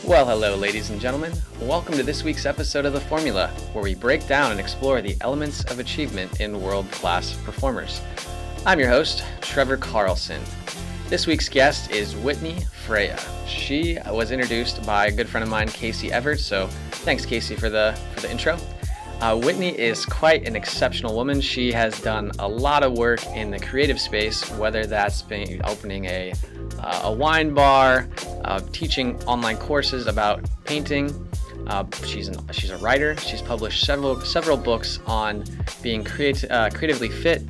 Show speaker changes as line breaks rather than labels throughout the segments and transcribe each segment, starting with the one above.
Well, hello, ladies and gentlemen. Welcome to this week's episode of The Formula, where we break down and explore the elements of achievement in world-class performers. I'm your host, Trevor Carlson. This week's guest is Whitney Freya. She was introduced by a good friend of mine, Casey Everts, so thanks, Casey, for the intro. Whitney is quite an exceptional woman. She has done a lot of work in the creative space, whether that's been opening a wine bar, teaching online courses about painting. She's a writer. She's published several books on being creatively fit,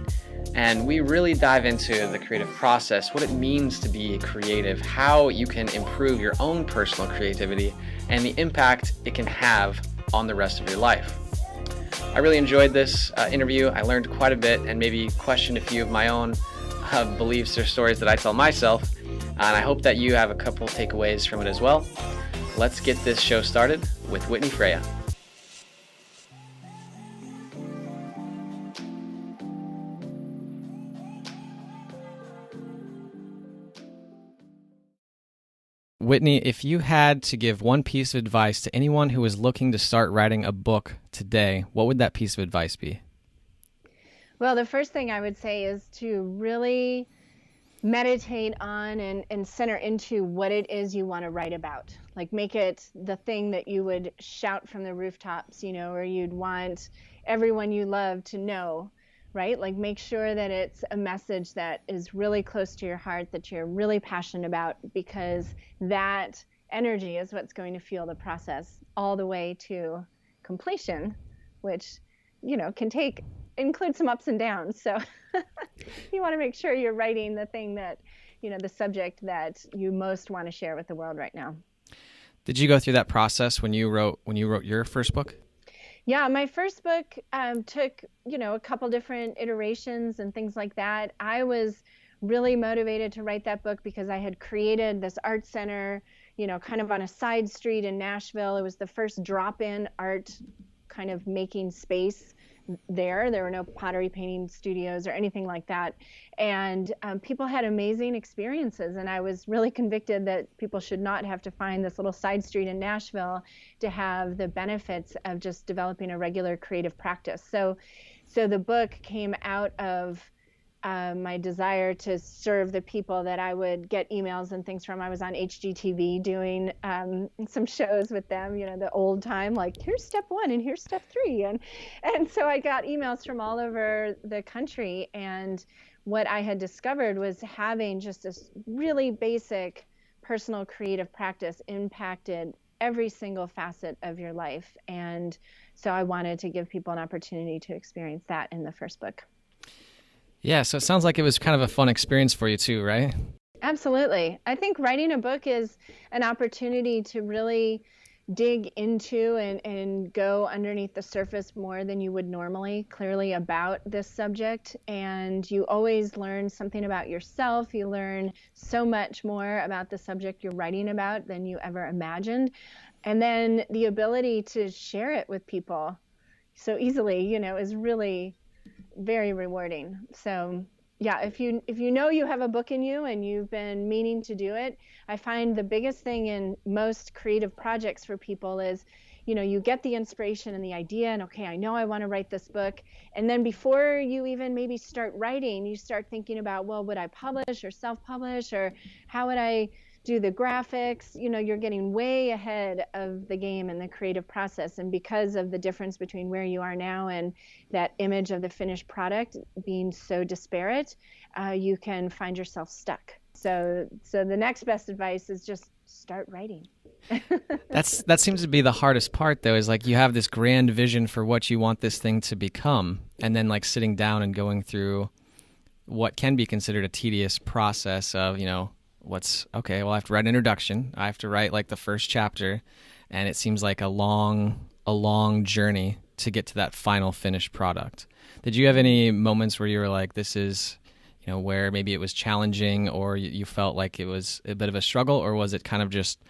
and we really dive into the creative process, what it means to be creative, how you can improve your own personal creativity, and the impact it can have on the rest of your life. I really enjoyed this interview. I learned quite a bit and maybe questioned a few of my own beliefs or stories that I tell myself. And I hope that you have a couple takeaways from it as well. Let's get this show started with Whitney Freya. Whitney, if you had to give one piece of advice to anyone who is looking to start writing a book today, what would that piece of advice be?
Well, the first thing I would say is to really meditate on and center into what it is you want to write about. Like, make it the thing that you would shout from the rooftops, or you'd want everyone you love to know, right? Like, make sure that it's a message that is really close to your heart, that you're really passionate about, because that energy is what's going to fuel the process all the way to completion, which, can include some ups and downs. So you want to make sure you're writing the thing that, the subject that you most want to share with the world right now.
Did you go through that process when you wrote your first book?
Yeah, my first book took, a couple different iterations and things like that. I was really motivated to write that book because I had created this art center, kind of on a side street in Nashville. It was the first drop-in art kind of making space there. There were no pottery painting studios or anything like that. And people had amazing experiences. And I was really convicted that people should not have to find this little side street in Nashville to have the benefits of just developing a regular creative practice. So the book came out of my desire to serve the people that I would get emails and things from. I was on HGTV doing some shows with them, the old time, like, here's step 1 and here's step 3. And so I got emails from all over the country. And what I had discovered was having just this really basic personal creative practice impacted every single facet of your life. And so I wanted to give people an opportunity to experience that in the first book.
Yeah, so it sounds like it was kind of a fun experience for you too, right?
Absolutely. I think writing a book is an opportunity to really dig into and go underneath the surface more than you would normally, clearly, about this subject. And you always learn something about yourself. You learn so much more about the subject you're writing about than you ever imagined. And then the ability to share it with people so easily, is really very rewarding. So yeah, if you know you have a book in you and you've been meaning to do it, I find the biggest thing in most creative projects for people is, you get the inspiration and the idea, and okay, I know I want to write this book. And then before you even maybe start writing, you start thinking about, well, would I publish or self-publish, or how would I do the graphics? You're getting way ahead of the game in the creative process. And because of the difference between where you are now and that image of the finished product being so disparate, you can find yourself stuck. So the next best advice is just start writing.
That seems to be the hardest part, though, is like you have this grand vision for what you want this thing to become, and then like sitting down and going through what can be considered a tedious process of, I have to write an introduction. I have to write like the first chapter, and it seems like a long journey to get to that final finished product. Did you have any moments where you were like, this is, where maybe it was challenging, or you felt like it was a bit of a struggle, or was it kind of just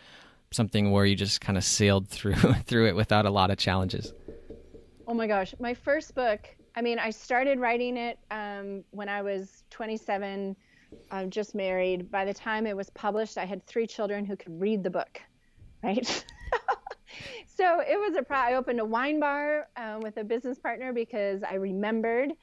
something where you just kind of sailed through it without a lot of challenges?
Oh my gosh, my first book, I started writing it when I was 27, just married. By the time it was published, I had 3 children who could read the book, right? So it was I opened a wine bar with a business partner because I remembered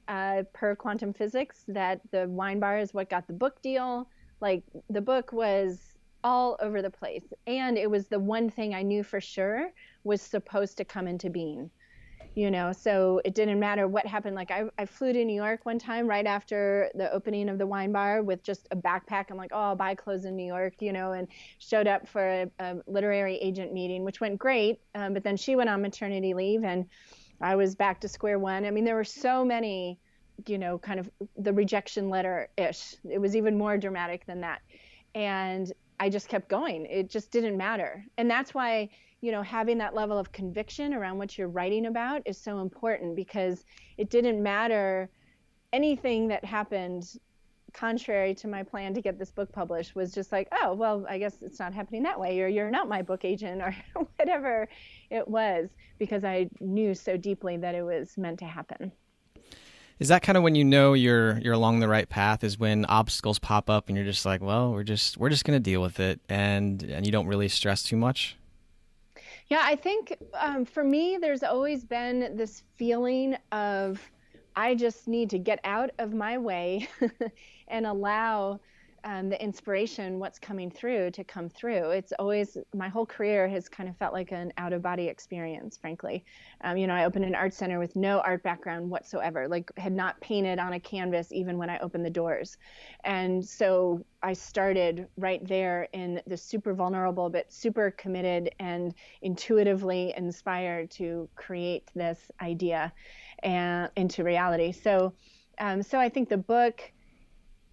per quantum physics that the wine bar is what got the book deal. Like the book was all over the place, and it was the one thing I knew for sure was supposed to come into being. So it didn't matter what happened. Like I flew to New York one time right after the opening of the wine bar with just a backpack. I'm like, oh, I'll buy clothes in New York, and showed up for a literary agent meeting, which went great. But then she went on maternity leave and I was back to square one. I mean, there were so many, kind of the rejection letter-ish. It was even more dramatic than that. And I just kept going. It just didn't matter. And that's why, having that level of conviction around what you're writing about is so important, because it didn't matter anything that happened contrary to my plan to get this book published. Was just like, oh, well, I guess it's not happening that way, or you're not my book agent, or whatever it was, because I knew so deeply that it was meant to happen.
Is that kind of when you're along the right path, is when obstacles pop up and you're just like, well, we're just going to deal with it, and you don't really stress too much?
Yeah, I think for me, there's always been this feeling of I just need to get out of my way and allow the inspiration, what's coming through, to come through. It's always, my whole career has kind of felt like an out-of-body experience, frankly. I opened an art center with no art background whatsoever, like had not painted on a canvas even when I opened the doors. And so I started right there in the super vulnerable, but super committed and intuitively inspired to create this idea and into reality. So I think the book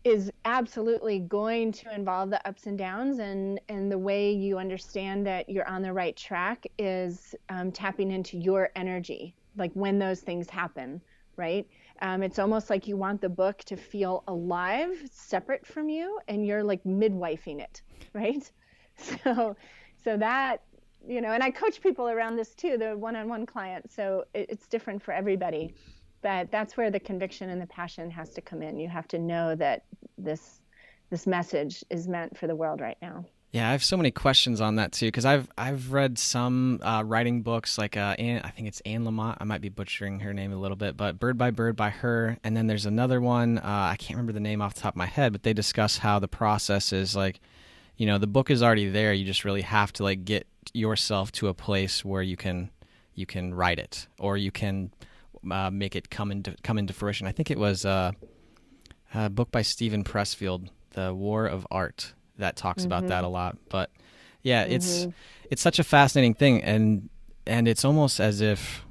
is absolutely going to involve the ups and downs, and the way you understand that you're on the right track is tapping into your energy, like when those things happen, right? It's almost like you want the book to feel alive, separate from you, and you're like midwifing it, right? So that, and I coach people around this too, the one-on-one clients, so it's different for everybody. But that's where the conviction and the passion has to come in. You have to know that this message is meant for the world right now.
Yeah, I have so many questions on that too, because I've read some writing books, like I think it's Anne Lamott. I might be butchering her name a little bit, but Bird by her. And then there's another one, I can't remember the name off the top of my head, but they discuss how the process is like, the book is already there. You just really have to like get yourself to a place where you can write it, or you can make it come into fruition. I think it was a book by Stephen Pressfield, The War of Art, that talks about that a lot. But yeah, it's such a fascinating thing, and it's almost as if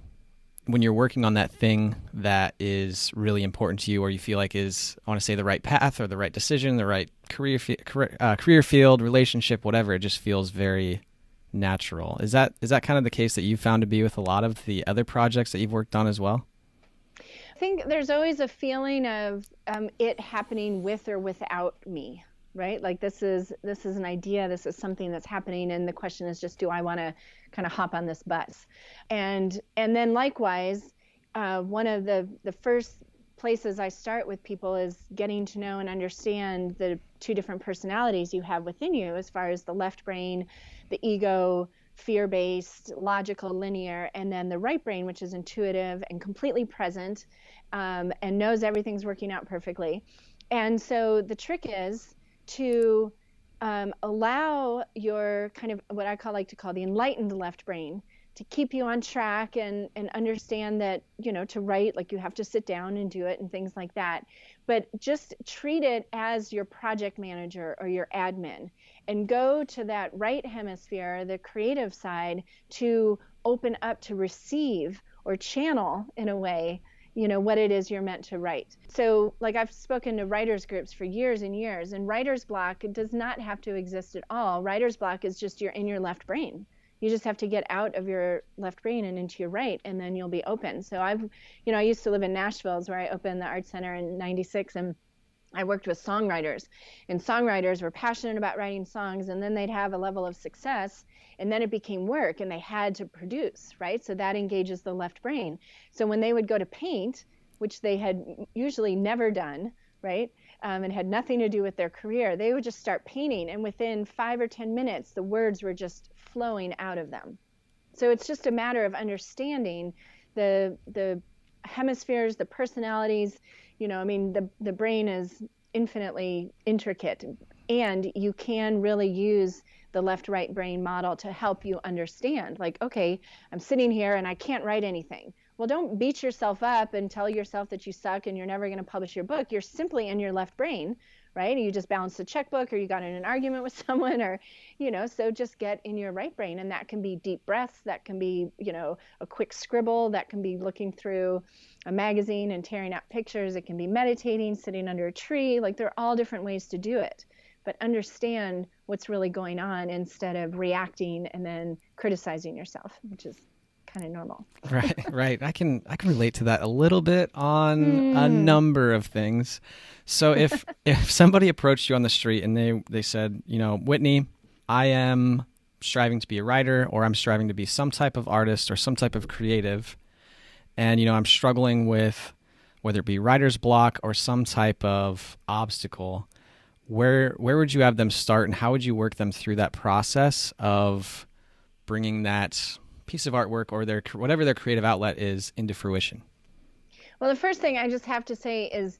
when you're working on that thing that is really important to you, or you feel like is, I want to say, the right path or the right decision, the right career field, relationship, whatever, it just feels very natural. Is that kind of the case that you found to be with a lot of the other projects that you've worked on as well?
I think there's always a feeling of it happening with or without me, right? Like this is an idea, this is something that's happening, and the question is just, do I want to kind of hop on this bus? And then likewise, one of the first places I start with people is getting to know and understand the two different personalities you have within you, as far as the left brain, the ego, fear-based, logical, linear, and then the right brain, which is intuitive and completely present, and knows everything's working out perfectly. And so the trick is to allow your kind of what I like to call the enlightened left brain to keep you on track and understand that, to write, like you have to sit down and do it and things like that. But just treat it as your project manager or your admin, and go to that right hemisphere, the creative side, to open up to receive or channel in a way, what it is you're meant to write. So like I've spoken to writers groups for years and years, and writer's block does not have to exist at all. Writer's block is just you're in your left brain. You just have to get out of your left brain and into your right, and then you'll be open. So I used to live in Nashville, where I opened the art center in '96, and I worked with songwriters, and songwriters were passionate about writing songs, and then they'd have a level of success, and then it became work, and they had to produce, right? So that engages the left brain. So when they would go to paint, which they had usually never done, right? and had nothing to do with their career. They would just start painting, and within 5 or 10 minutes, the words were just flowing out of them. So it's just a matter of understanding the hemispheres, the personalities. I mean, the brain is infinitely intricate, and you can really use the left-right brain model to help you understand, like, okay, I'm sitting here and I can't write anything. Well, don't beat yourself up and tell yourself that you suck and you're never going to publish your book. You're simply in your left brain, right? You just balanced a checkbook, or you got in an argument with someone, or, so just get in your right brain. And that can be deep breaths. That can be, a quick scribble. That can be looking through a magazine and tearing out pictures. It can be meditating, sitting under a tree. Like, there are all different ways to do it. But understand what's really going on instead of reacting and then criticizing yourself, which is kind of normal.
Right. I can relate to that a little bit on a number of things. So if somebody approached you on the street and they said, Whitney, I am striving to be a writer, or I'm striving to be some type of artist or some type of creative, and I'm struggling with whether it be writer's block or some type of obstacle, where would you have them start, and how would you work them through that process of bringing that piece of artwork or whatever their creative outlet is into fruition?
Well, the first thing I just have to say is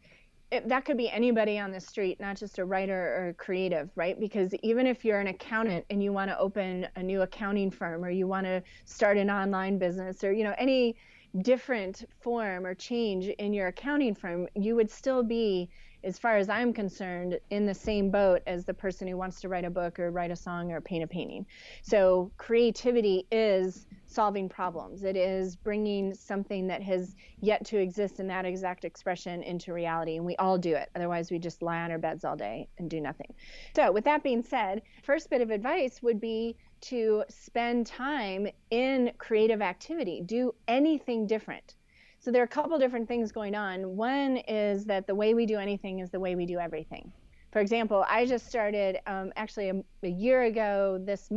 that could be anybody on the street, not just a writer or a creative, right? Because even if you're an accountant and you want to open a new accounting firm, or you want to start an online business, or any different form or change in your accounting firm, you would still be, as far as I'm concerned, in the same boat as the person who wants to write a book or write a song or paint a painting. So creativity is solving problems. It is bringing something that has yet to exist in that exact expression into reality. And we all do it. Otherwise, we just lie on our beds all day and do nothing. So with that being said, first bit of advice would be to spend time in creative activity. Do anything different. So there are a couple different things going on. One is that the way we do anything is the way we do everything. For example, I just started, actually a year ago this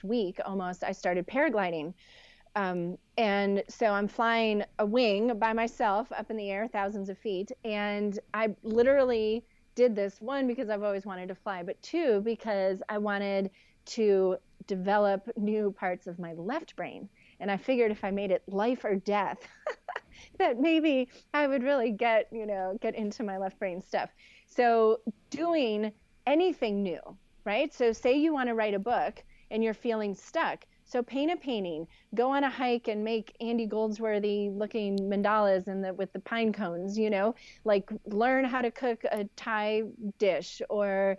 week almost, I started paragliding. And so I'm flying a wing by myself up in the air, thousands of feet. And I literally did this, one, because I've always wanted to fly, but two, because I wanted to develop new parts of my left brain. And I figured if I made it life or death, that maybe I would really get into my left brain stuff. So doing anything new, right? So say you want to write a book and you're feeling stuck. So paint a painting, go on a hike and make Andy Goldsworthy looking mandalas with the pine cones, like learn how to cook a Thai dish, or,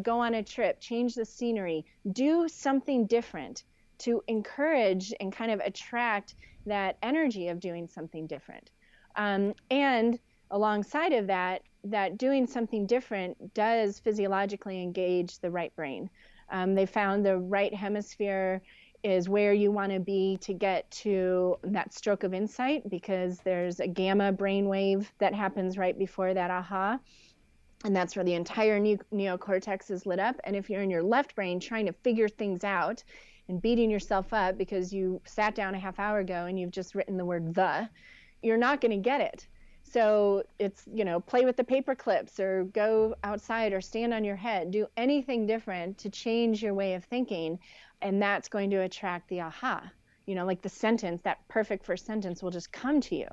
go on a trip, change the scenery, do something different to encourage and kind of attract that energy of doing something different. And alongside of that doing something different does physiologically engage the right brain. They found the right hemisphere is where you want to be to get to that stroke of insight, because there's a gamma brainwave that happens right before that aha. And that's where the entire neocortex is lit up. And if you're in your left brain trying to figure things out and beating yourself up because you sat down a half hour ago and you've just written the word you're not going to get it. So it's, play with the paper clips, or go outside, or stand on your head, do anything different to change your way of thinking. And that's going to attract the aha, like the sentence, that perfect first sentence will just come to you.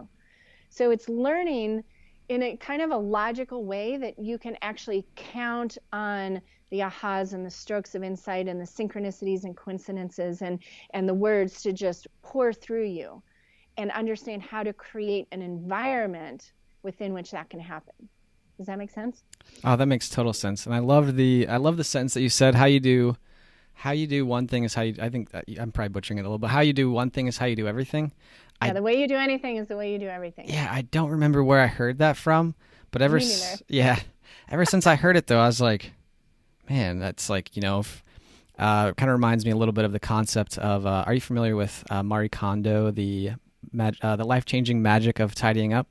So it's learning in a kind of a logical way that you can actually count on the ahas and the strokes of insight and the synchronicities and coincidences and the words to just pour through you, and understand how to create an environment within which that can happen. Does that make sense?
Oh, that makes total sense. And I love the sentence that you said, how you do one thing is how you, I think I'm probably butchering it a little, but how you do one thing is how you do everything.
Yeah, the way you do anything is the way you do everything.
Yeah, I don't remember where I heard that from, but ever since I heard it though, I was like, man, that's like, kind of reminds me a little bit of the concept of, are you familiar with Marie Kondo, the life-changing magic of tidying up?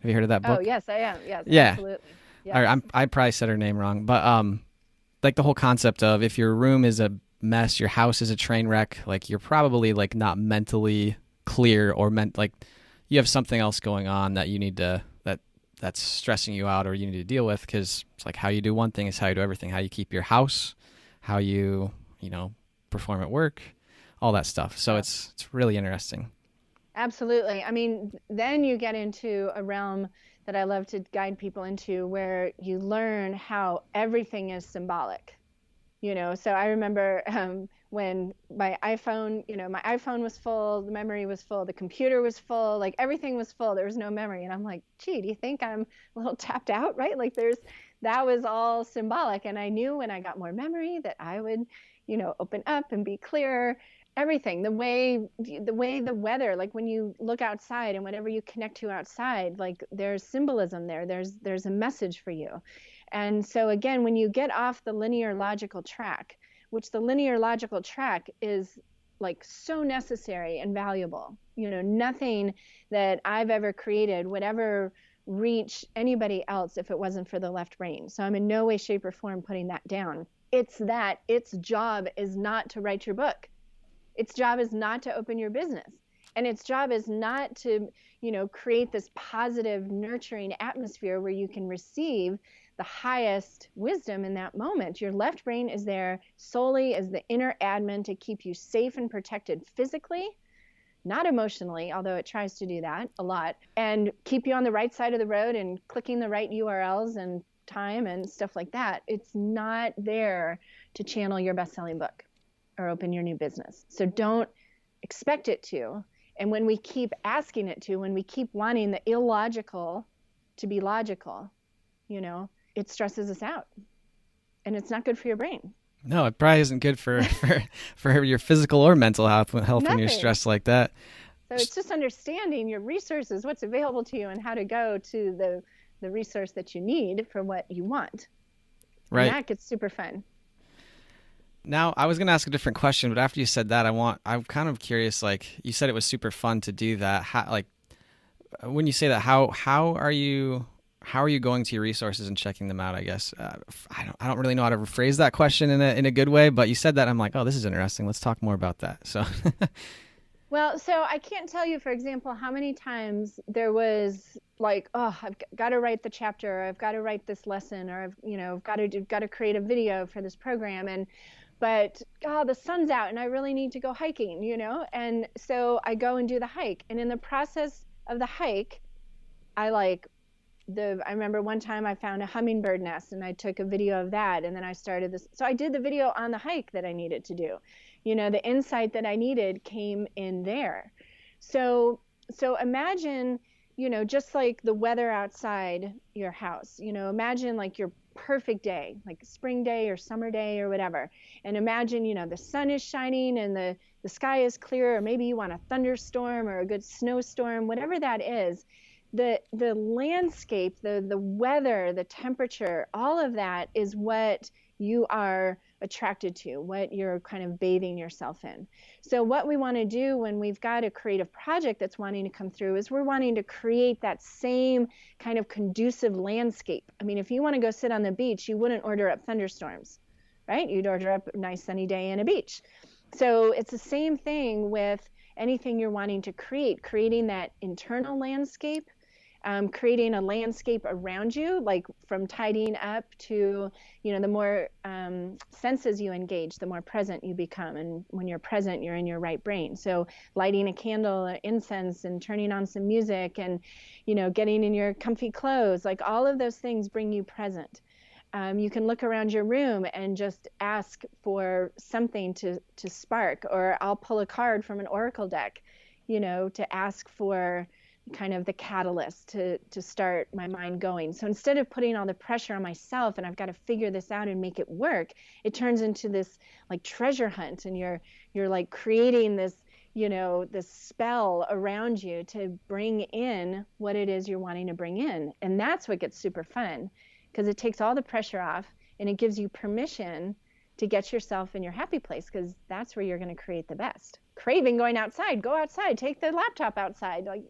Have you heard of that book?
Oh, yes, I am. Yes,
yeah.
Absolutely. Yes.
All right, I probably said her name wrong, but like the whole concept of, if your room is a mess, your house is a train wreck, like you're probably like not mentally clear, or like you have something else going on that you need to, that's stressing you out or you need to deal with, because it's like how you do one thing is how you do everything. How you keep your house, how you perform at work, all that stuff. So it's really interesting.
Absolutely. I mean, then you get into a realm that I love to guide people into, where you learn how everything is symbolic. So I remember when my iPhone was full, the memory was full, the computer was full, like everything was full. There was no memory. And I'm like, gee, do you think I'm a little tapped out, right? Like that was all symbolic. And I knew when I got more memory that I would, open up and be clearer. Everything, the way the weather, like when you look outside and whatever you connect to outside, like there's symbolism there. There's a message for you. And so again, when you get off the linear logical track, which the linear logical track is like so necessary and valuable, nothing that I've ever created would ever reach anybody else if it wasn't for the left brain. So I'm in no way, shape, or form putting that down. It's that its job is not to write your book. Its job is not to open your business. And its job is not to, create this positive, nurturing atmosphere where you can receive the highest wisdom in that moment. Your left brain is there solely as the inner admin to keep you safe and protected physically, not emotionally, although it tries to do that a lot, and keep you on the right side of the road and clicking the right URLs and time and stuff like that. It's not there to channel your best-selling book or open your new business. So don't expect it to. And when we keep asking it to, when we keep wanting the illogical to be logical, it stresses us out. And it's not good for your brain.
No, it probably isn't good for your physical or mental health when you're stressed like that.
So it's just understanding your resources, what's available to you, and how to go to the resource that you need for what you want.
Right.
And that gets super fun.
Now, I was going to ask a different question, but after you said that, I'm kind of curious, like you said it was super fun to do that. How, like when you say that, how are you going to your resources and checking them out, I guess? I don't really know how to rephrase that question in a good way, but you said that, I'm like, oh, this is interesting. Let's talk more about that. So
Well, so I can't tell you, for example, how many times there was like, oh, I've got to write the chapter, or I've got to write this lesson, or I've got to create a video for this program, but the sun's out and I really need to go hiking, and so I go and do the hike, and in the process of the hike, I remember one time I found a hummingbird nest and I took a video of that, and then I started this. So I did the video on the hike that I needed to do. The insight that I needed came in there. So imagine, just like the weather outside your house, imagine like your perfect day, like spring day or summer day or whatever. And imagine, the sun is shining and the sky is clear, or maybe you want a thunderstorm or a good snowstorm, whatever that is. The landscape, the weather, the temperature, all of that is what you are attracted to, what you're kind of bathing yourself in. So what we want to do when we've got a creative project that's wanting to come through is we're wanting to create that same kind of conducive landscape. I mean, if you want to go sit on the beach, you wouldn't order up thunderstorms, right? You'd order up a nice sunny day and a beach. So it's the same thing with anything you're wanting to create, creating that internal landscape, creating a landscape around you, like from tidying up to, the more senses you engage, the more present you become. And when you're present, you're in your right brain. So lighting a candle, or incense, and turning on some music, and, getting in your comfy clothes, like all of those things bring you present. You can look around your room and just ask for something to spark, or I'll pull a card from an oracle deck, to ask for kind of the catalyst to start my mind going. So instead of putting all the pressure on myself and I've got to figure this out and make it work, it turns into this like treasure hunt, and you're like creating this, this spell around you to bring in what it is you're wanting to bring in. And that's what gets super fun, because it takes all the pressure off and it gives you permission to get yourself in your happy place, because that's where you're going to create the best. Craving going outside, go outside, take the laptop outside, like,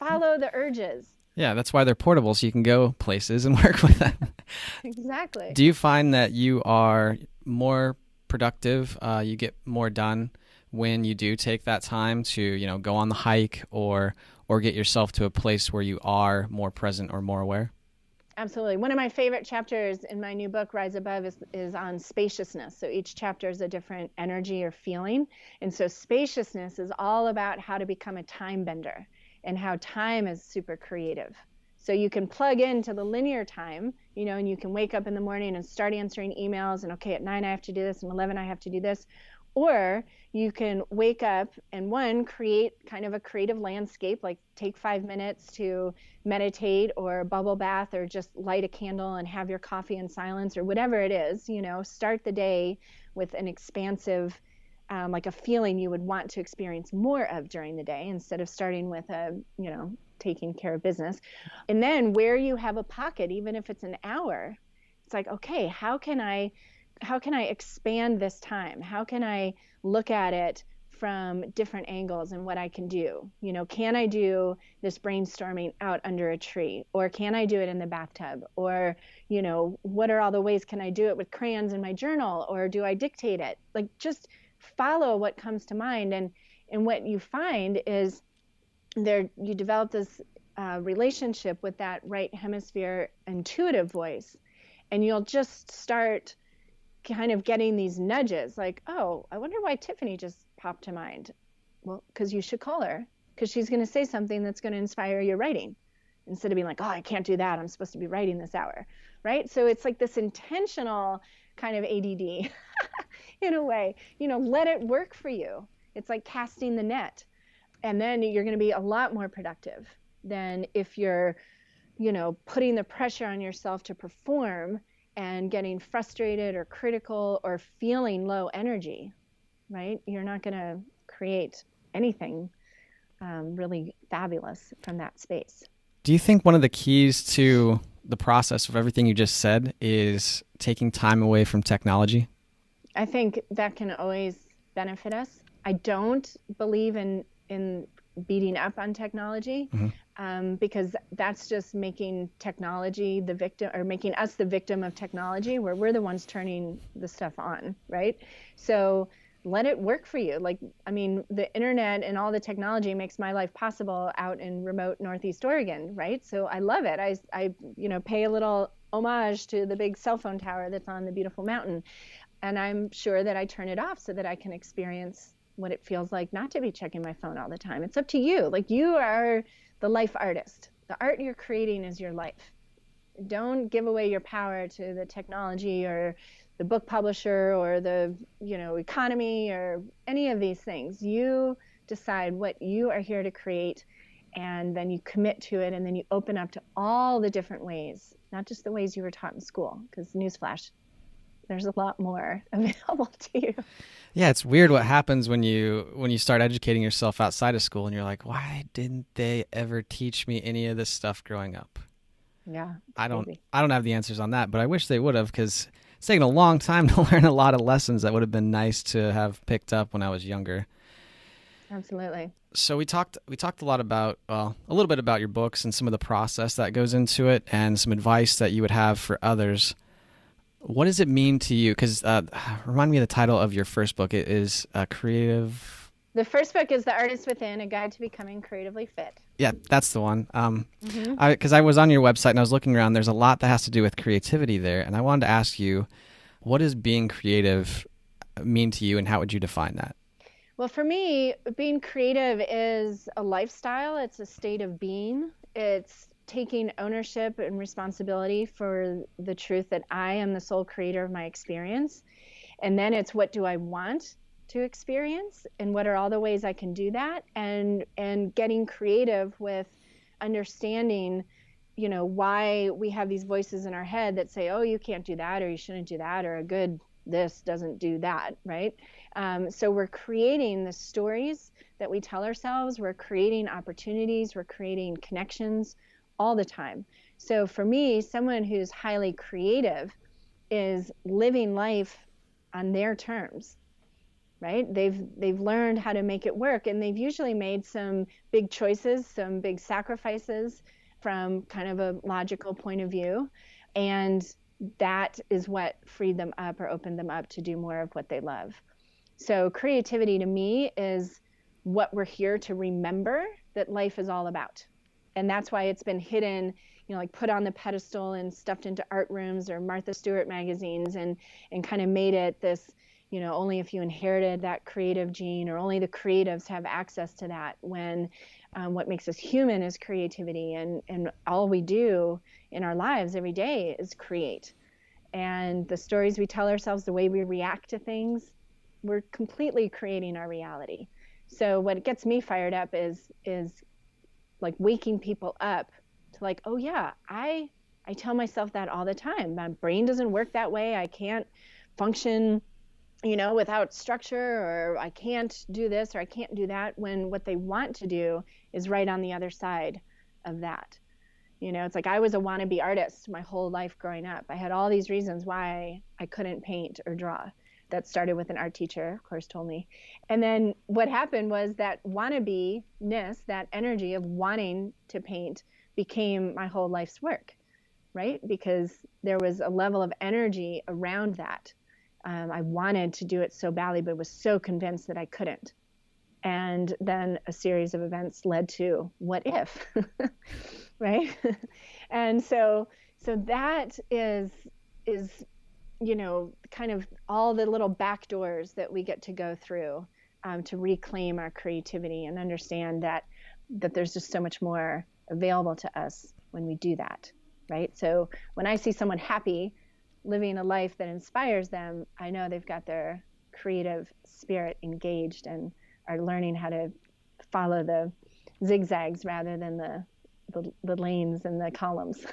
follow the urges.
Yeah, that's why they're portable, so you can go places and work with them.
Exactly.
Do you find that you are more productive, you get more done when you do take that time to, go on the hike or or get yourself to a place where you are more present or more aware?
Absolutely. One of my favorite chapters in my new book, Rise Above, is on spaciousness. So each chapter is a different energy or feeling. And so spaciousness is all about how to become a time bender and how time is super creative. So you can plug into the linear time, and you can wake up in the morning and start answering emails, and okay, at 9 I have to do this, and 11 I have to do this. Or you can wake up and create kind of a creative landscape, like take 5 minutes to meditate or bubble bath or just light a candle and have your coffee in silence or whatever it is. Start the day with an expansive, like a feeling you would want to experience more of during the day instead of starting with taking care of business. And then where you have a pocket, even if it's an hour, it's like, okay, how can I expand this time? How can I look at it from different angles and what I can do? Can I do this brainstorming out under a tree? Or can I do it in the bathtub? Or, what are all the ways? Can I do it with crayons in my journal? Or do I dictate it? Like, just follow what comes to mind. And what you find is you develop this relationship with that right hemisphere intuitive voice. And you'll just start kind of getting these nudges like, oh, I wonder why Tiffany just popped to mind. Well, because you should call her, because she's going to say something that's going to inspire your writing instead of being like, oh, I can't do that. I'm supposed to be writing this hour, right? So it's like this intentional kind of ADD in a way, let it work for you. It's like casting the net. And then you're going to be a lot more productive than if you're, putting the pressure on yourself to perform and getting frustrated or critical or feeling low energy, right? You're not going to create anything really fabulous from that space.
Do you think one of the keys to the process of everything you just said is taking time away from technology?
I think that can always benefit us. I don't believe in beating up on technology, because that's just making technology the victim, or making us the victim of technology, where we're the ones turning the stuff on, right? So let it work for you. Like, I mean, the internet and all the technology makes my life possible out in remote Northeast Oregon, right? So I love it. I pay a little homage to the big cell phone tower that's on the beautiful mountain. And I'm sure that I turn it off so that I can experience what it feels like not to be checking my phone all the time. It's up to you. Like, you are the life artist. The art you're creating is your life. Don't give away your power to the technology or the book publisher or the, economy or any of these things. You decide what you are here to create, and then you commit to it, and then you open up to all the different ways, not just the ways you were taught in school, because newsflash, there's a lot more available to you.
Yeah, it's weird what happens when you start educating yourself outside of school and you're like, why didn't they ever teach me any of this stuff growing up?
Yeah.
I don't have the answers on that, but I wish they would have, because it's taken a long time to learn a lot of lessons that would have been nice to have picked up when I was younger.
Absolutely.
So we talked a lot about, a little bit about your books and some of the process that goes into it and some advice that you would have for others. What does it mean to you? Because remind me of the title of your first book. It is Creative.
The first book is The Artist Within, A Guide to Becoming Creatively Fit.
Yeah, that's the one. Because I was on your website and I was looking around. There's a lot that has to do with creativity there. And I wanted to ask you, what does being creative mean to you, and how would you define that?
Well, for me, being creative is a lifestyle. It's a state of being. It's taking ownership and responsibility for the truth that I am the sole creator of my experience. And then it's, what do I want to experience, and what are all the ways I can do that, and getting creative with understanding, why we have these voices in our head that say, oh, you can't do that, or you shouldn't do that, or a good this doesn't do that, right? So we're creating the stories that we tell ourselves. We're creating opportunities. We're creating connections all the time. So for me, someone who's highly creative is living life on their terms, right? They've learned how to make it work, and they've usually made some big choices, some big sacrifices from kind of a logical point of view, and that is what freed them up or opened them up to do more of what they love. So creativity to me is what we're here to remember, that life is all about. And that's why it's been hidden, like put on the pedestal and stuffed into art rooms or Martha Stewart magazines, and kind of made it this, only if you inherited that creative gene, or only the creatives have access to that, when what makes us human is creativity. And all we do in our lives every day is create. And the stories we tell ourselves, the way we react to things, we're completely creating our reality. So what gets me fired up is like waking people up to like, oh yeah, I tell myself that all the time. My brain doesn't work that way. I can't function, without structure, or I can't do this or I can't do that, when what they want to do is right on the other side of that. It's like I was a wannabe artist my whole life growing up. I had all these reasons why I couldn't paint or draw. That started with an art teacher, of course, told me. And then what happened was that wannabe-ness, that energy of wanting to paint, became my whole life's work, right? Because there was a level of energy around that. I wanted to do it so badly, but was so convinced that I couldn't. And then a series of events led to what if, right? And so that is kind of all the little back doors that we get to go through to reclaim our creativity and understand that there's just so much more available to us when we do that, right? So when I see someone happy, living a life that inspires them, I know they've got their creative spirit engaged and are learning how to follow the zigzags rather than the lanes and the columns.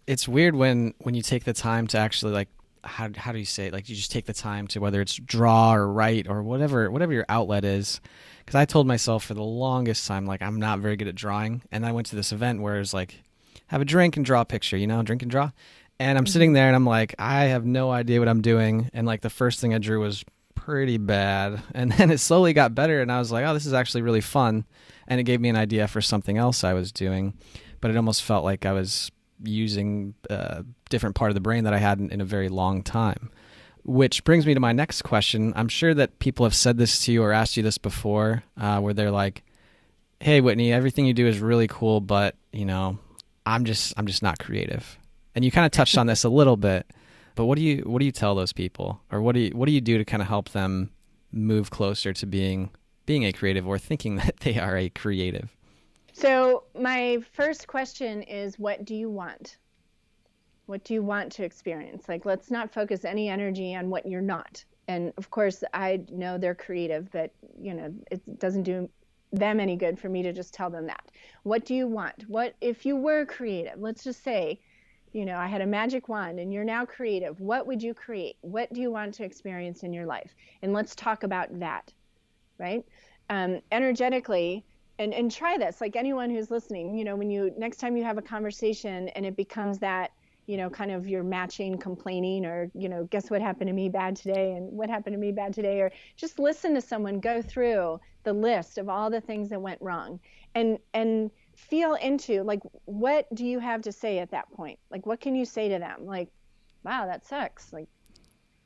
It's weird when you take the time to actually, like, how do you say it? Like, you just take the time to, whether it's draw or write or whatever your outlet is. Because I told myself for the longest time, like, I'm not very good at drawing. And I went to this event where it's like, have a drink and draw a picture, drink and draw. And I'm sitting there and I'm like, I have no idea what I'm doing. And like the first thing I drew was pretty bad. And then it slowly got better. And I was like, oh, this is actually really fun. And it gave me an idea for something else I was doing. But it almost felt like I was using a different part of the brain that I hadn't in a very long time. Which brings me to my next question. I'm sure that people have said this to you or asked you this before, where they're like, hey, Whitney, everything you do is really cool, but, I'm just not creative. And you kind of touched on this a little bit, but what do you tell those people, or what do you do to kind of help them move closer to being a creative, or thinking that they are a creative?
So my first question is, what do you want? What do you want to experience? Like, let's not focus any energy on what you're not. And of course, I know they're creative, but it doesn't do them any good for me to just tell them that. What do you want? What if you were creative? Let's just say, I had a magic wand and you're now creative. What would you create? What do you want to experience in your life? And let's talk about that, right? Energetically, and try this, like anyone who's listening, when next time you have a conversation and it becomes that, kind of you're matching complaining, or, guess what happened to me bad today, and what happened to me bad today, or just listen to someone go through the list of all the things that went wrong, and feel into, like, what do you have to say at that point? Like, what can you say to them? Like, wow, that sucks. Like,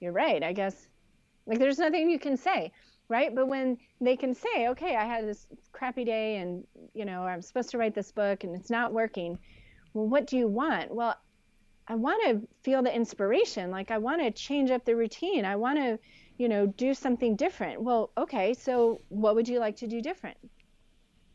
you're right, I guess. Like, there's nothing you can say, right? But when they can say, okay, I had this crappy day, and, I'm supposed to write this book and it's not working. Well, what do you want? Well, I want to feel the inspiration. Like, I want to change up the routine. I want to, do something different. Well, okay, so what would you like to do different?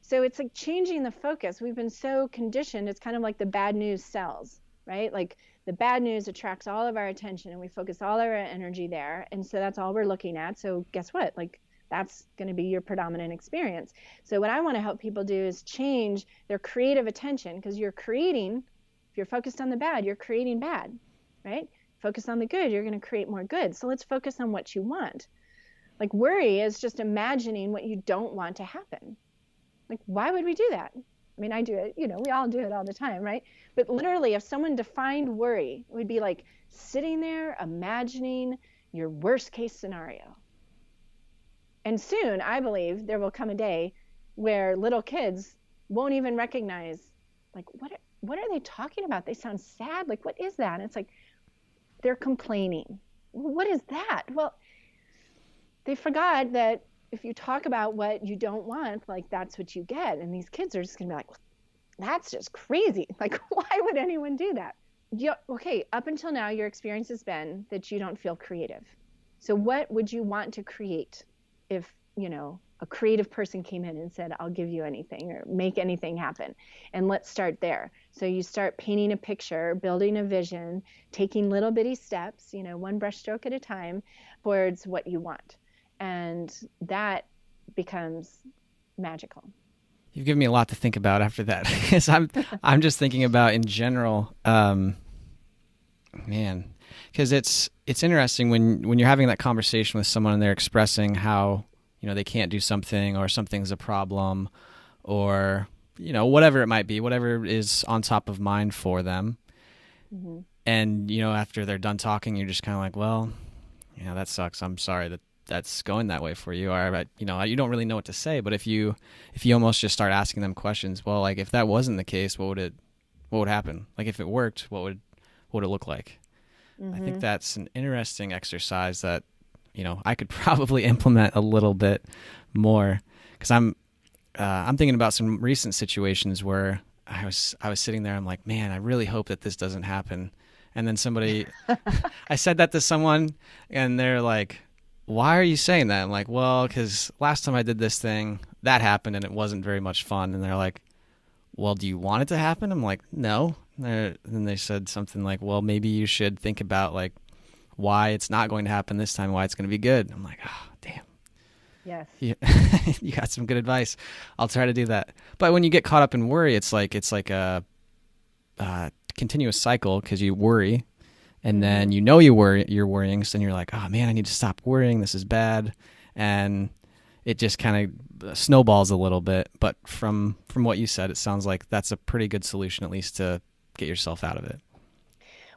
So it's like changing the focus. We've been so conditioned. It's kind of like the bad news sells, right? Like, the bad news attracts all of our attention and we focus all our energy there. And so that's all we're looking at. So guess what? Like, that's going to be your predominant experience. So what I want to help people do is change their creative attention, because you're creating, if you're focused on the bad, you're creating bad, right? Focus on the good, you're going to create more good. So let's focus on what you want. Like, worry is just imagining what you don't want to happen. Like, why would we do that? I mean, I do it, we all do it all the time, right? But literally, if someone defined worry, it would be like sitting there imagining your worst case scenario. And soon, I believe, there will come a day where little kids won't even recognize, like, what are they talking about? They sound sad. Like, what is that? And it's like, they're complaining. What is that? Well, they forgot that if you talk about what you don't want, like that's what you get. And these kids are just gonna be like, that's just crazy. Like, why would anyone do that? Okay, up until now, your experience has been that you don't feel creative. So what would you want to create if, a creative person came in and said, I'll give you anything or make anything happen? And let's start there. So you start painting a picture, building a vision, taking little bitty steps, one brushstroke at a time towards what you want. And that becomes magical.
You've given me a lot to think about after that. Because I'm just thinking about in general, because it's interesting when you're having that conversation with someone and they're expressing how they can't do something or something's a problem or whatever it might be, whatever is on top of mind for them. Mm-hmm. And after they're done talking, you're just kind of like, well, that sucks. I'm sorry that's going that way for you. Or you don't really know what to say. But if you almost just start asking them questions, well, like if that wasn't the case, what would happen? Like if it worked, what would it look like? Mm-hmm. I think that's an interesting exercise that I could probably implement a little bit more, because I'm thinking about some recent situations where I was sitting there. I'm like, man, I really hope that this doesn't happen. And then I said that to someone, and they're like, why are you saying that? I'm like, well, because last time I did this thing, that happened, and it wasn't very much fun. And they're like, well, do you want it to happen? I'm like, no. And then they said something like, well, maybe you should think about like why it's not going to happen this time, why it's going to be good. I'm like, oh, damn.
Yes.
You got some good advice. I'll try to do that. But when you get caught up in worry, it's like a continuous cycle, because you worry, and then you're worrying, so then you're like, oh man, I need to stop worrying. This is bad, and it just kind of snowballs a little bit. But from what you said, it sounds like that's a pretty good solution, at least to get yourself out of it.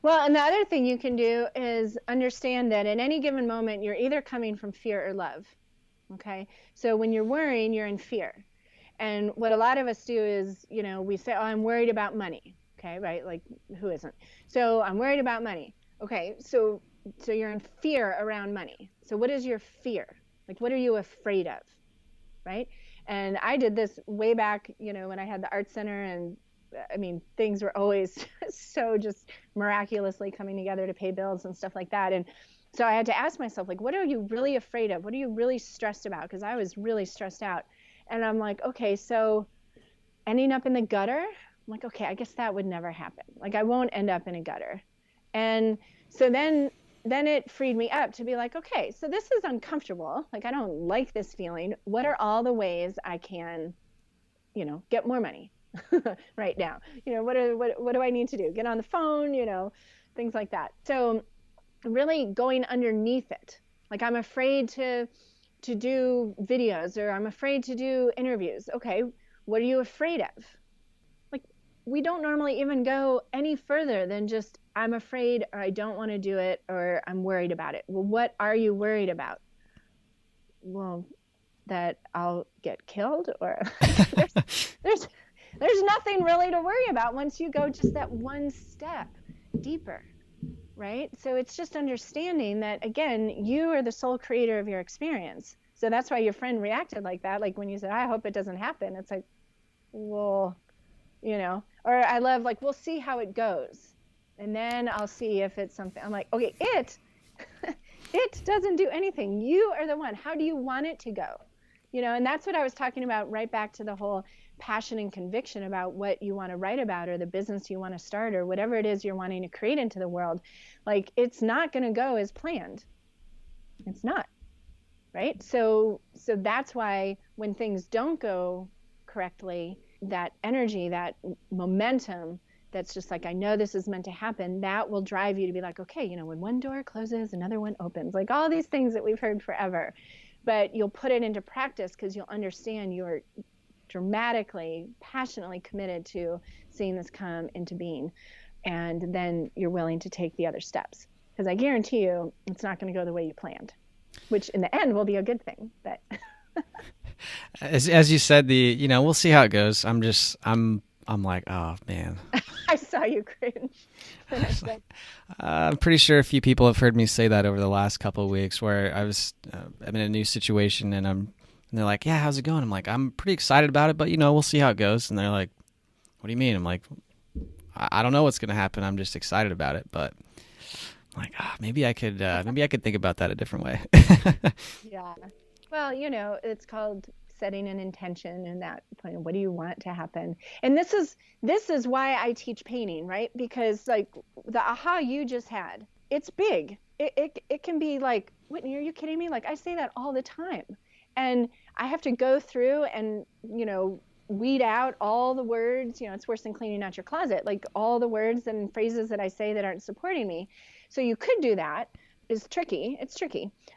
Well, and the other thing you can do is understand that at any given moment, you're either coming from fear or love. Okay. So when you're worrying, you're in fear. And what a lot of us do is, we say, oh, I'm worried about money. Okay. Right. Like, who isn't? So I'm worried about money. Okay. So you're in fear around money. So what is your fear? Like, what are you afraid of? Right. And I did this way back, when I had the art center, and things were always so just miraculously coming together to pay bills and stuff like that. And so I had to ask myself, like, what are you really afraid of? What are you really stressed about? Because I was really stressed out. And I'm like, okay, so ending up in the gutter, I'm like, okay, I guess that would never happen. Like, I won't end up in a gutter. And so then it freed me up to be like, okay, so this is uncomfortable. Like, I don't like this feeling. What are all the ways I can, get more money right now? What do I need to do? Get on the phone, things like that. So really going underneath it. Like, I'm afraid to do videos, or I'm afraid to do interviews. Okay, what are you afraid of? Like, we don't normally even go any further than just, I'm afraid, or I don't want to do it, or I'm worried about it. Well, what are you worried about? Well, that I'll get killed, or there's nothing really to worry about once you go just that one step deeper, right? So it's just understanding that, again, you are the sole creator of your experience. So that's why your friend reacted like that. Like when you said, I hope it doesn't happen. It's like, well, or I love, like, we'll see how it goes. And then I'll see if it's something. I'm like, okay, it doesn't do anything. You are the one. How do you want it to go? And that's what I was talking about, right back to the whole passion and conviction about what you want to write about, or the business you want to start, or whatever it is you're wanting to create into the world. Like, it's not going to go as planned. It's not, right? So that's why when things don't go correctly, that energy, that momentum, that's just like, I know this is meant to happen, that will drive you to be like, okay, when one door closes, another one opens, like all these things that we've heard forever. But you'll put it into practice because you'll understand you're dramatically, passionately committed to seeing this come into being. And then you're willing to take the other steps. Because I guarantee you, it's not going to go the way you planned, which in the end will be a good thing. But
as you said, we'll see how it goes. I'm like, oh man.
I saw you cringe.
I'm pretty sure a few people have heard me say that over the last couple of weeks, where I'm in a new situation and I'm And they're like, yeah, how's it going? I'm like, I'm pretty excited about it, but we'll see how it goes. And they're like, what do you mean? I'm like, I don't know what's going to happen. I'm just excited about it. But I'm like, maybe I could think about that a different way.
Yeah. Well, it's called setting an intention in that point. What do you want to happen? And this is why I teach painting, right? Because like the aha you just had, it's big. It can be like, Whitney, are you kidding me? Like I say that all the time. And I have to go through and, weed out all the words, it's worse than cleaning out your closet, like all the words and phrases that I say that aren't supporting me. So you could do that. It's tricky,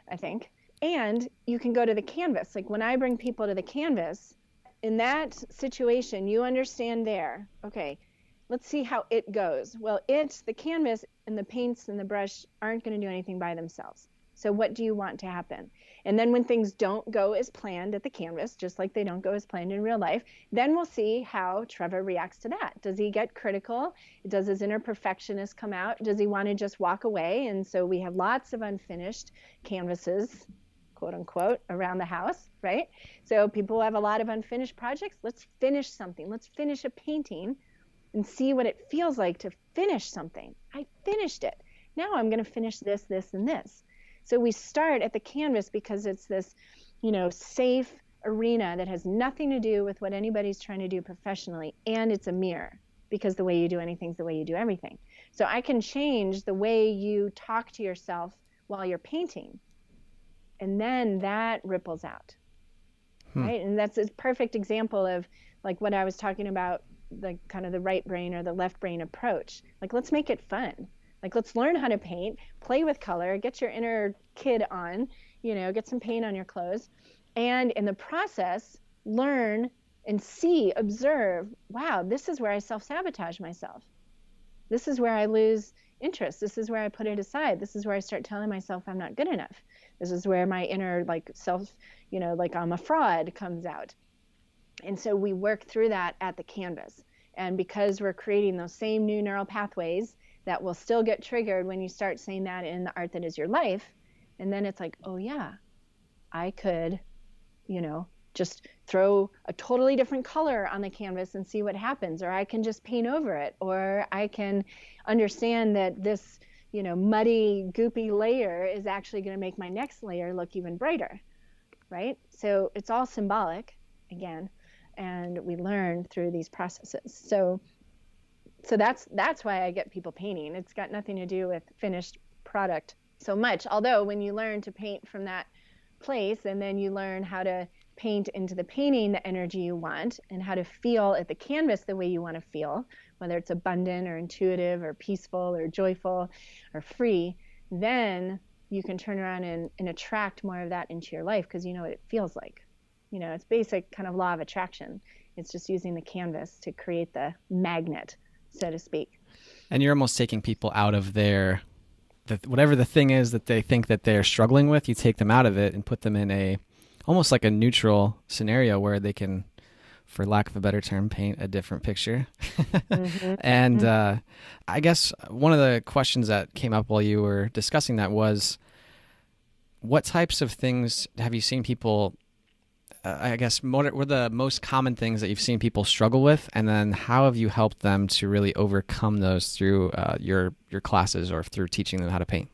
I think. And you can go to the canvas. Like when I bring people to the canvas, in that situation, you understand there, okay, let's see how it goes. Well, the canvas and the paints and the brush aren't going to do anything by themselves. So what do you want to happen? And then when things don't go as planned at the canvas, just like they don't go as planned in real life, then we'll see how Trevor reacts to that. Does he get critical? Does his inner perfectionist come out? Does he want to just walk away? And so we have lots of unfinished canvases, quote unquote, around the house, right? So people have a lot of unfinished projects. Let's finish something. Let's finish a painting and see what it feels like to finish something. I finished it. Now I'm going to finish this, this, and this. So we start at the canvas because it's this, safe arena that has nothing to do with what anybody's trying to do professionally. And it's a mirror because the way you do anything is the way you do everything. So I can change the way you talk to yourself while you're painting. And then that ripples out, right? And that's a perfect example of like what I was talking about, the kind of the right brain or the left brain approach. Like, let's make it fun. Like, let's learn how to paint, play with color, get your inner kid on, get some paint on your clothes. And in the process, learn and see, observe, wow, this is where I self-sabotage myself. This is where I lose interest. This is where I put it aside. This is where I start telling myself I'm not good enough. This is where my inner like self, like I'm a fraud comes out. And so we work through that at the canvas. And because we're creating those same new neural pathways that will still get triggered when you start saying that in the art that is your life. And then it's like, oh yeah, I could, just throw a totally different color on the canvas and see what happens. Or I can just paint over it. Or I can understand that this, muddy, goopy layer is actually going to make my next layer look even brighter, right? So it's all symbolic, again, and we learn through these processes. So that's why I get people painting. It's got nothing to do with finished product so much. Although when you learn to paint from that place and then you learn how to paint into the painting the energy you want and how to feel at the canvas the way you want to feel, whether it's abundant or intuitive or peaceful or joyful or free, then you can turn around and attract more of that into your life because you know what it feels like. It's basic kind of law of attraction. It's just using the canvas to create the magnet, so to speak.
And you're almost taking people out of their, whatever the thing is that they think that they're struggling with, you take them out of it and put them in almost like a neutral scenario where they can, for lack of a better term, paint a different picture. Mm-hmm. And I guess one of the questions that came up while you were discussing that was, what types of things have you seen people, I guess, what were the most common things that you've seen people struggle with? And then how have you helped them to really overcome those through your classes or through teaching them how to paint?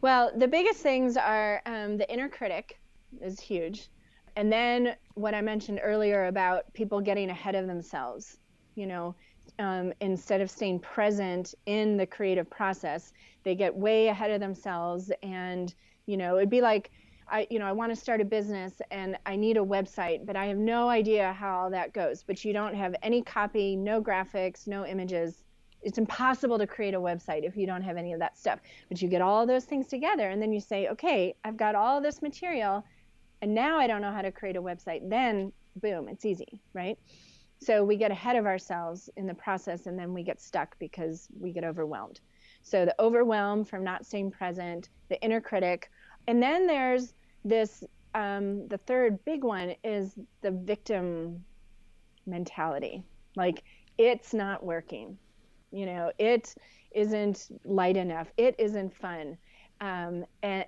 Well, the biggest things are the inner critic is huge. And then what I mentioned earlier about people getting ahead of themselves, instead of staying present in the creative process, they get way ahead of themselves. And, it'd be like, I want to start a business and I need a website, but I have no idea how that goes. But you don't have any copy, no graphics, no images. It's impossible to create a website if you don't have any of that stuff. But you get all those things together and then you say, okay, I've got all this material and now I don't know how to create a website. Then boom, it's easy, right? So we get ahead of ourselves in the process and then we get stuck because we get overwhelmed. So the overwhelm from not staying present, the inner critic, and then there's this, the third big one is the victim mentality. Like, it's not working. It isn't light enough. It isn't fun.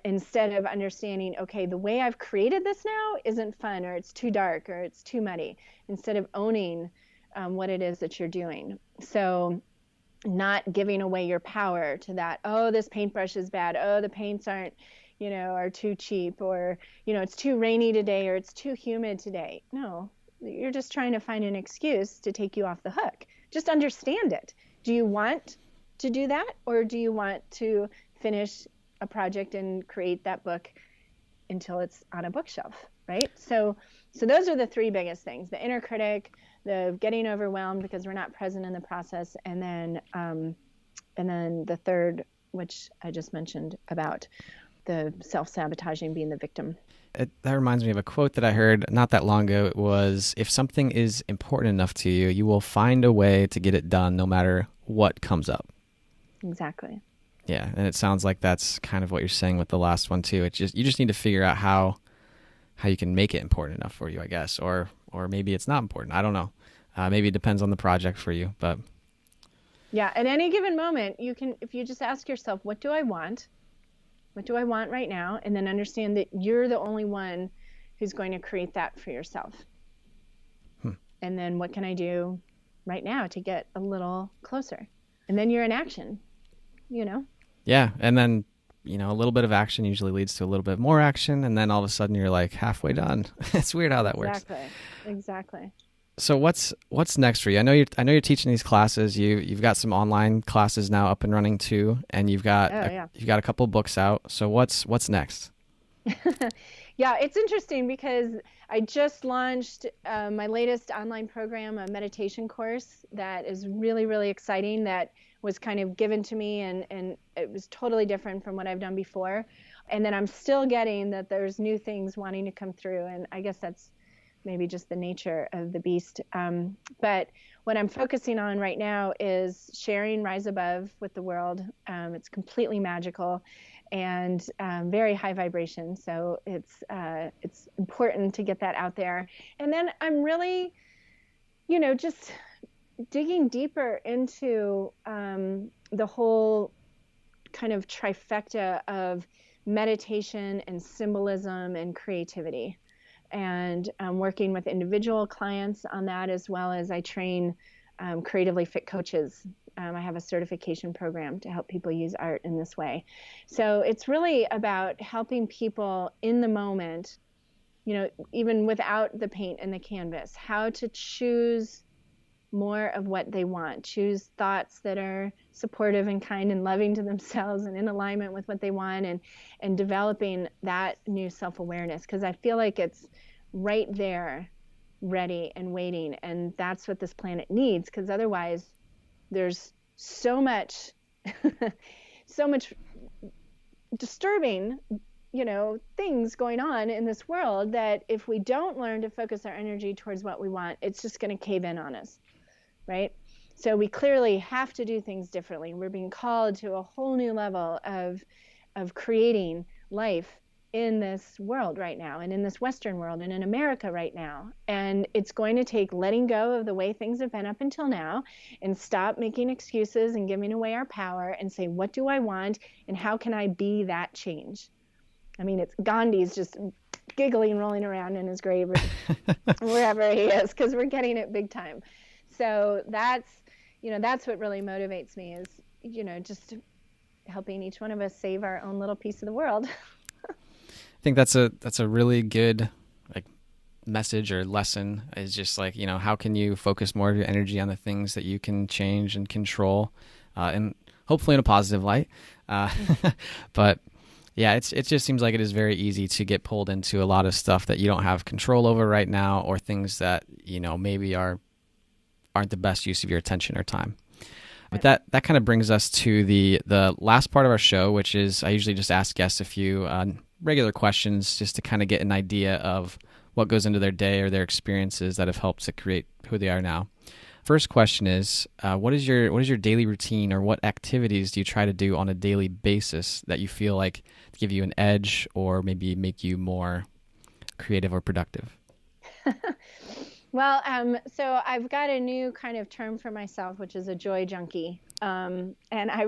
instead of understanding, okay, the way I've created this now isn't fun, or it's too dark, or it's too muddy, instead of owning what it is that you're doing. So not giving away your power to that, oh, this paintbrush is bad, oh, the paints aren't, are too cheap, or, it's too rainy today, or it's too humid today. No, you're just trying to find an excuse to take you off the hook. Just understand it. Do you want to do that, or do you want to finish a project and create that book until it's on a bookshelf, right? So those are the three biggest things: the inner critic, the getting overwhelmed because we're not present in the process, and then the third, which I just mentioned, about the self-sabotaging, being the victim.
That reminds me of a quote that I heard not that long ago. It was, if something is important enough to you, you will find a way to get it done no matter what comes up.
Exactly.
Yeah, and it sounds like that's kind of what you're saying with the last one too. It's just, you just need to figure out how you can make it important enough for you, I guess, or maybe it's not important. I don't know. Maybe it depends on the project for you, but
yeah, at any given moment, you can, if you just ask yourself, what do I want? What do I want right now? And then understand that you're the only one who's going to create that for yourself. And then what can I do right now to get a little closer? And then you're in action,
Yeah, and then, a little bit of action usually leads to a little bit more action, and then all of a sudden you're like halfway done. It's weird how that works.
Exactly.
So what's next for you? I know you're teaching these classes. You've got some online classes now up and running too, and you've got a couple books out. So what's next?
Yeah, it's interesting because I just launched my latest online program, a meditation course that is really, really exciting, that was kind of given to me, and it was totally different from what I've done before. And then I'm still getting that there's new things wanting to come through, and I guess that's maybe just the nature of the beast. But what I'm focusing on right now is sharing Rise Above with the world. It's completely magical and very high vibration. So it's important to get that out there. And then I'm really, just digging deeper into the whole kind of trifecta of meditation and symbolism and creativity. And I'm working with individual clients on that, as well as I train creatively fit coaches. I have a certification program to help people use art in this way. So it's really about helping people in the moment, even without the paint and the canvas, how to choose more of what they want, choose thoughts that are supportive and kind and loving to themselves and in alignment with what they want, and developing that new self-awareness, because I feel like it's right there, ready and waiting, and that's what this planet needs, because otherwise there's so much disturbing things going on in this world, that if we don't learn to focus our energy towards what we want, it's just going to cave in on us. Right? So we clearly have to do things differently. We're being called to a whole new level of creating life in this world right now, and in this Western world, and in America right now. And it's going to take letting go of the way things have been up until now, and stop making excuses and giving away our power, and say, what do I want, and how can I be that change? I mean, it's Gandhi's just giggling, rolling around in his grave, or wherever he is, because we're getting it big time. So that's what really motivates me, is, just helping each one of us save our own little piece of the world.
I think that's a really good message or lesson, is just how can you focus more of your energy on the things that you can change and control, and hopefully in a positive light. But yeah, it just seems like it is very easy to get pulled into a lot of stuff that you don't have control over right now, or things that maybe aren't the best use of your attention or time. But that kind of brings us to the last part of our show, which is I usually just ask guests a few regular questions, just to kind of get an idea of what goes into their day or their experiences that have helped to create who they are now. First question is, what is your daily routine, or what activities do you try to do on a daily basis that you feel like give you an edge, or maybe make you more creative or productive?
Well, so I've got a new kind of term for myself, which is a joy junkie. And I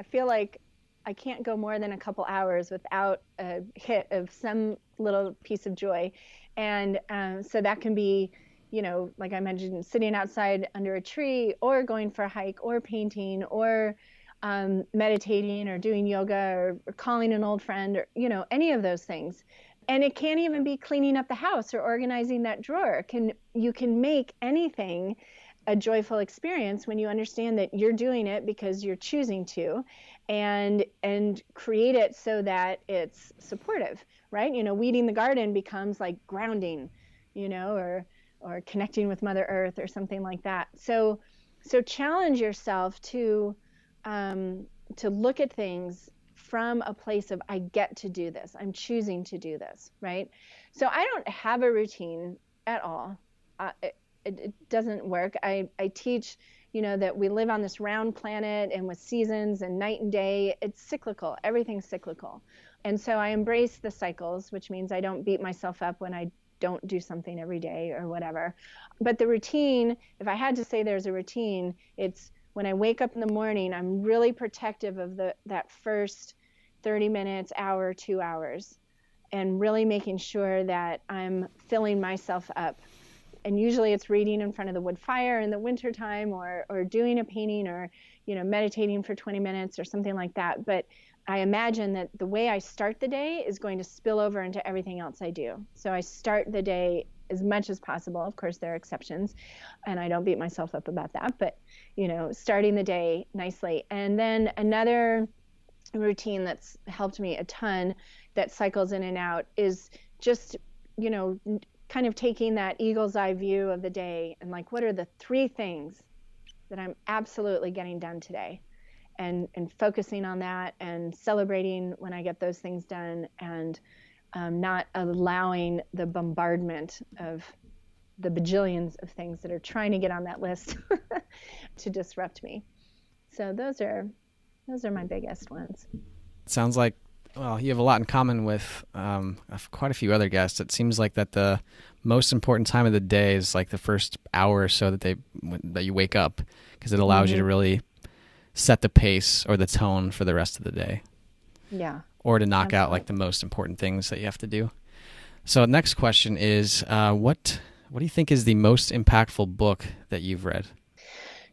feel like I can't go more than a couple hours without a hit of some little piece of joy. And so that can be, like I mentioned, sitting outside under a tree, or going for a hike, or painting, or meditating, or doing yoga, or calling an old friend, or, any of those things. And it can't even be cleaning up the house or organizing that drawer. You can make anything a joyful experience when you understand that you're doing it because you're choosing to, and create it so that it's supportive, right? Weeding the garden becomes like grounding, or connecting with Mother Earth or something like that. So challenge yourself to look at things from a place of, I get to do this. I'm choosing to do this, right? So I don't have a routine at all. It doesn't work. I teach, that we live on this round planet, and with seasons and night and day, it's cyclical. Everything's cyclical. And so I embrace the cycles, which means I don't beat myself up when I don't do something every day or whatever. But the routine, if I had to say there's a routine, it's when I wake up in the morning, I'm really protective of that first 30 minutes, hour, 2 hours, and really making sure that I'm filling myself up. And usually it's reading in front of the wood fire in the wintertime, or doing a painting, or, meditating for 20 minutes or something like that. But I imagine that the way I start the day is going to spill over into everything else I do. So I start the day as much as possible. Of course, there are exceptions, and I don't beat myself up about that, but, starting the day nicely. And then another routine that's helped me a ton, that cycles in and out, is just, kind of taking that eagle's eye view of the day, and like, what are the 3 things that I'm absolutely getting done today, and focusing on that, and celebrating when I get those things done, and not allowing the bombardment of the bajillions of things that are trying to get on that list to disrupt me. So those are my biggest ones.
Sounds like, well, you have a lot in common with quite a few other guests. It seems like that the most important time of the day is like the first hour or so that you wake up, because it allows you to really set the pace or the tone for the rest of the day.
Yeah.
Or to knock out like the most important things that you have to do. So next question is, what do you think is the most impactful book that you've read?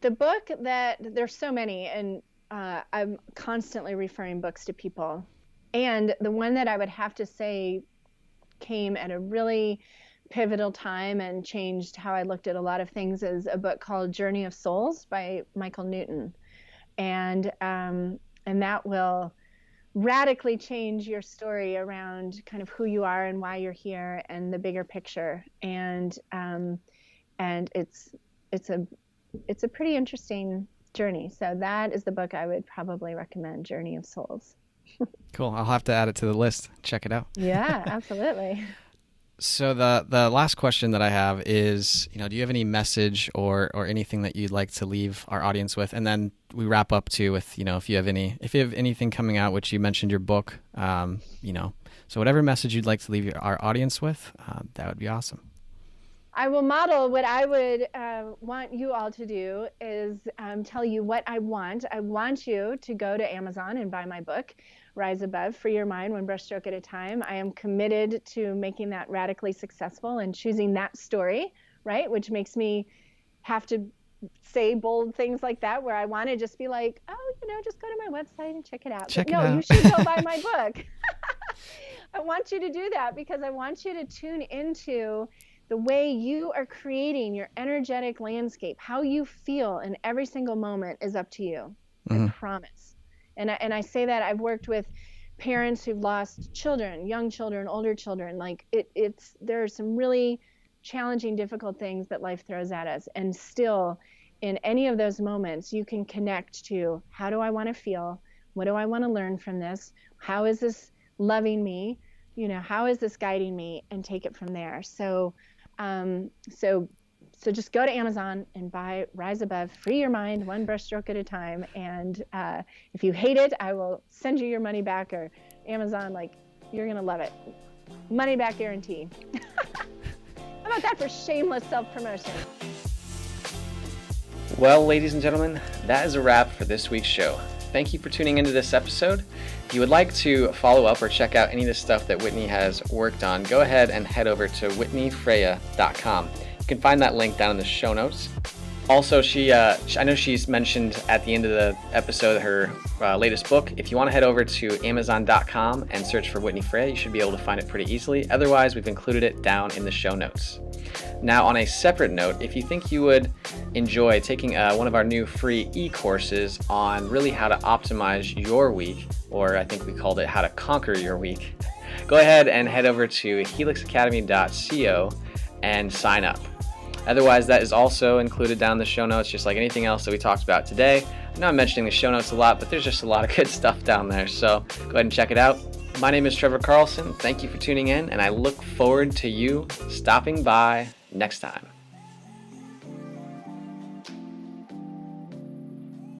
The book there's so many, and I'm constantly referring books to people. And the one that I would have to say came at a really pivotal time and changed how I looked at a lot of things is a book called Journey of Souls by Michael Newton. And that will radically change your story around kind of who you are and why you're here, and the bigger picture. And it's a pretty interesting journey. So that is the book I would probably recommend, Journey of Souls.
Cool. I'll have to add it to the list. Check it out.
Yeah, absolutely.
So the last question that I have is, do you have any message or anything that you'd like to leave our audience with? And then we wrap up too with, if you have anything coming out, which you mentioned your book, so whatever message you'd like to leave our audience with, that would be awesome.
I will model what I would want you all to do is tell you what I want. I want you to go to Amazon and buy my book, Rise Above, Free Your Mind, One Brushstroke at a Time. I am committed to making that radically successful and choosing that story, right? Which makes me have to say bold things like that, where I want to just be like, just go to my website and check it out. You should go buy my book. I want you to do that because I want you to tune into the way you are creating your energetic landscape. How you feel in every single moment is up to you. I promise. And I say that I've worked with parents who've lost children, young children, older children. Like there are some really challenging, difficult things that life throws at us. And still, in any of those moments, you can connect to, how do I want to feel? What do I want to learn from this? How is this loving me? How is this guiding me? And take it from there. So just go to Amazon and buy Rise Above, Free Your Mind, One Brushstroke at a Time. And if you hate it, I will send you your money back, or Amazon, you're going to love it. Money back guarantee. How about that for shameless self-promotion?
Well, ladies and gentlemen, that is a wrap for this week's show. thank you for tuning into this episode. If you would like to follow up or check out any of the stuff that Whitney has worked on, go ahead and head over to whitneyfreya.com. You can find that link down in the show notes. Also, I know she's mentioned at the end of the episode her latest book. If you want to head over to amazon.com and search for Whitney Freya, you should be able to find it pretty easily. Otherwise, we've included it down in the show notes. Now, on a separate note, if you think you would enjoy taking one of our new free e-courses on really how to optimize your week, or I think we called it how to conquer your week, go ahead and head over to helixacademy.co and sign up. Otherwise, that is also included down in the show notes, just like anything else that we talked about today. I know I'm mentioning the show notes a lot, but there's just a lot of good stuff down there, so go ahead and check it out. My name is Trevor Carlson. Thank you for tuning in, and I look forward to you stopping by next time.